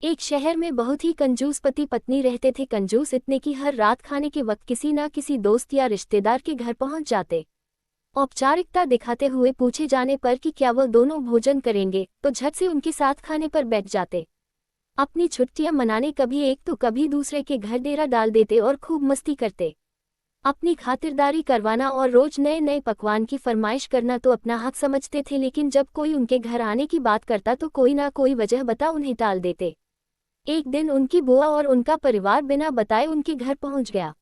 एक शहर में बहुत ही कंजूस पति पत्नी रहते थे। कंजूस इतने कि हर रात खाने के वक्त किसी न किसी दोस्त या रिश्तेदार के घर पहुंच जाते। औपचारिकता दिखाते हुए पूछे जाने पर कि क्या वह दोनों भोजन करेंगे तो झट से उनके साथ खाने पर बैठ जाते। अपनी छुट्टियां मनाने कभी एक तो कभी दूसरे के घर डेरा डाल देते और खूब मस्ती करते। अपनी खातिरदारी करवाना और रोज नए नए पकवान की फरमाइश करना तो अपना हक समझते थे, लेकिन जब कोई उनके घर आने की बात करता तो कोई ना कोई वजह बता उन्हें टाल देते। एक दिन उनकी बुआ और उनका परिवार बिना बताए उनके घर पहुंच गया।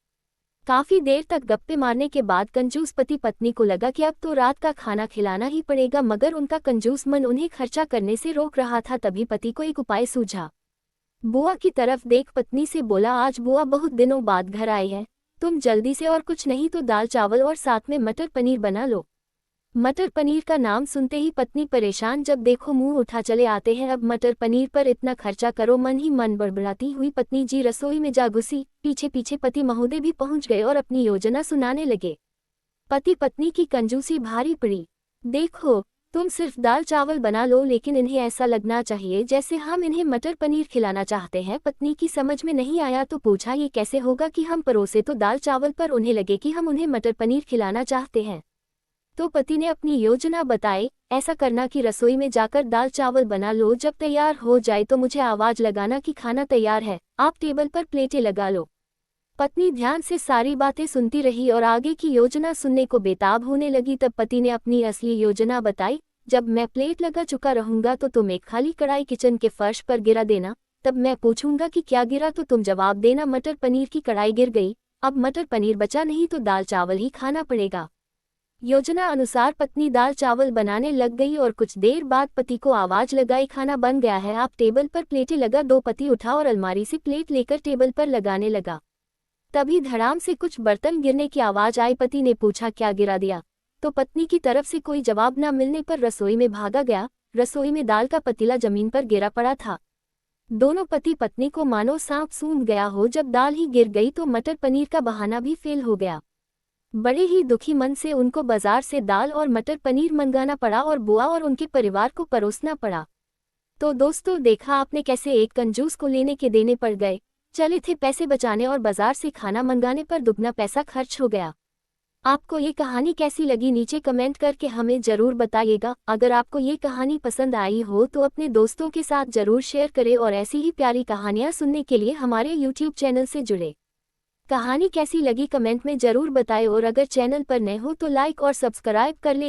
काफी देर तक गप्पे मारने के बाद कंजूस पति पत्नी को लगा कि अब तो रात का खाना खिलाना ही पड़ेगा, मगर उनका कंजूस मन उन्हें खर्चा करने से रोक रहा था। तभी पति को एक उपाय सूझा। बुआ की तरफ देख पत्नी से बोला, आज बुआ बहुत दिनों बाद घर आई है, तुम जल्दी से और कुछ नहीं तो दाल चावल और साथ में मटर पनीर बना लो। मटर पनीर का नाम सुनते ही पत्नी परेशान, जब देखो मुंह उठा चले आते हैं, अब मटर पनीर पर इतना खर्चा करो। मन ही मन बड़बड़ाती हुई पत्नी जी रसोई में जा घुसी। पीछे पीछे पति महोदय भी पहुंच गए और अपनी योजना सुनाने लगे। पति पत्नी की कंजूसी भारी पड़ी। देखो, तुम सिर्फ दाल चावल बना लो, लेकिन इन्हें ऐसा लगना चाहिए जैसे हम इन्हें मटर पनीर खिलाना चाहते हैं। पत्नी की समझ में नहीं आया तो पूछा, ये कैसे होगा कि हम परोसे तो दाल चावल पर उन्हें लगे कि हम उन्हें मटर पनीर खिलाना चाहते हैं। तो पति ने अपनी योजना बताई, ऐसा करना कि रसोई में जाकर दाल चावल बना लो, जब तैयार हो जाए तो मुझे आवाज लगाना कि खाना तैयार है, आप टेबल पर प्लेटें लगा लो। पत्नी ध्यान से सारी बातें सुनती रही और आगे की योजना सुनने को बेताब होने लगी। तब पति ने अपनी असली योजना बताई, जब मैं प्लेट लगा चुका रहूंगा तो तुम एक खाली कढ़ाई किचन के फर्श पर गिरा देना, तब मैं पूछूंगा कि क्या गिरा तो तुम जवाब देना मटर पनीर की कढ़ाई गिर गई। अब मटर पनीर बचा नहीं तो दाल चावल ही खाना पड़ेगा। योजना अनुसार पत्नी दाल चावल बनाने लग गई और कुछ देर बाद पति को आवाज लगाई, खाना बन गया है, आप टेबल पर प्लेटें लगा दो। पति उठा और अलमारी से प्लेट लेकर टेबल पर लगाने लगा। तभी धड़ाम से कुछ बर्तन गिरने की आवाज आई। पति ने पूछा, क्या गिरा दिया? तो पत्नी की तरफ से कोई जवाब न मिलने पर रसोई में भागा गया। रसोई में दाल का पतीला जमीन पर गिरा पड़ा था। दोनों पति पत्नी को मानो सांप सूंघ गया हो। जब दाल ही गिर गई तो मटर पनीर का बहाना भी फेल हो गया। बड़े ही दुखी मन से उनको बाजार से दाल और मटर पनीर मंगाना पड़ा और बुआ और उनके परिवार को परोसना पड़ा। तो दोस्तों, देखा आपने कैसे एक कंजूस को लेने के देने पड़ गए। चले थे पैसे बचाने और बाजार से खाना मंगाने पर दुगना पैसा खर्च हो गया। आपको ये कहानी कैसी लगी नीचे कमेंट करके हमें जरूर बताइएगा। अगर आपको ये कहानी पसंद आई हो तो अपने दोस्तों के साथ जरूर शेयर करें और ऐसी ही प्यारी कहानियाँ सुनने के लिए हमारे YouTube चैनल से जुड़े। कहानी कैसी लगी कमेंट में जरूर बताएं और अगर चैनल पर नए हो तो लाइक और सब्सक्राइब कर लें।